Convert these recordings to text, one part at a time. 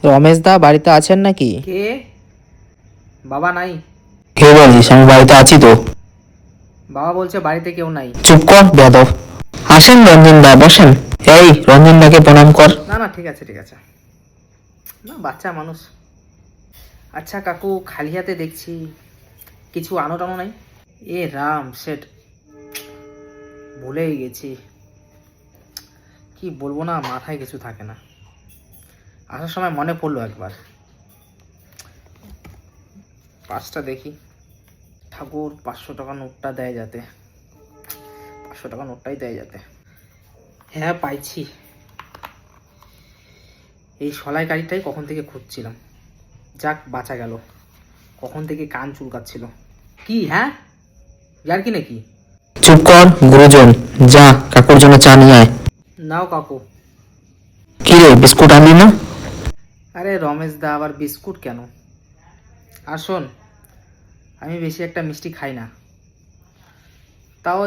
রমেশ দা বাড়িতে আছেন নাকি? কে? বাবা নাই। কে বলিস? আমি বাড়িতে আছি তো। বাবা বলছে বাড়িতে কেউ নাই। চুপ কর বেয়াদব। আসেন রঞ্জন দা, বসেন। এই রঞ্জন দাকে প্রণাম কর। না না, ঠিক আছে ঠিক আছে। না, বাচ্চা মানুষ। আচ্ছা কাকু, খালি হাতে দেখছি, কিছু আনো টানো নাই? এ রাম সেট, ভুলেই গেছি। কি বলবো, না মাথায় কিছু থাকে না। আসার সময় মনে পড়লো একবার। পাঁচটা দেখি। ঠাকুর 500 টাকা নোটটা দেয় যাতে, 500 টাকা নোটটাই দেয় যাতে। হ্যাঁ পাইছি। এই সলাই গাড়িটাই কখন থেকে খুঁজছিলাম। যাক বাঁচা গেল। কখন থেকে কান চুলকাচ্ছিল। কি? হ্যাঁ ইয়ার কি নাকি? চুপ কর গুরুজন, যা কাকুর জন্য চা নিয়ে আয়। নাও কাকু। কি রে, বিস্কুট আনলি না? আরে রমেশ দা আবার বিস্কুট কেন? আর শোন, আমি বেশি একটা মিষ্টি খাই না, তাও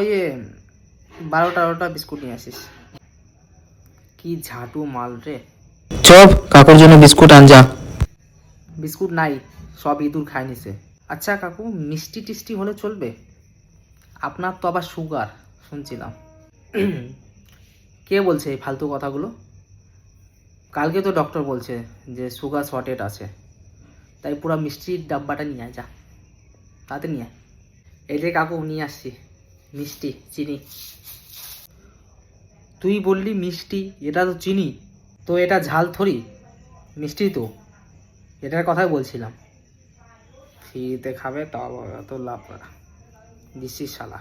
12-13টা বিস্কুট নিয়ে আসিস। কি ঝাঁটু মাল রে। চপ, কাকুর জন্য বিস্কুট আন যা। বিস্কুট নাই, সব ইঁদুর খাই নিছে। আচ্ছা কাকু, মিষ্টি টিষ্টি হলে চলবে? আপনার তো আবার সুগার শুনছিলাম। কে বলছে এই ফালতু কথাগুলো? কালকে তো ডক্টর বলছে যে সুগার শর্টেজ আছে, তাই পুরো মিষ্টির ডাব্বাটা নিয়ে আয়, যা তাতে নিয়ে আয়। এই যে কাকু নিয়ে আসছি মিষ্টি, চিনি। তুই বললি মিষ্টি, এটা তো চিনি। তো এটা ঝাল থরি, মিষ্টি তো। এটার কথাই বলছিলাম। ফ্রিতে খাবে তাও এত লাভ দিচ্ছিস শালা।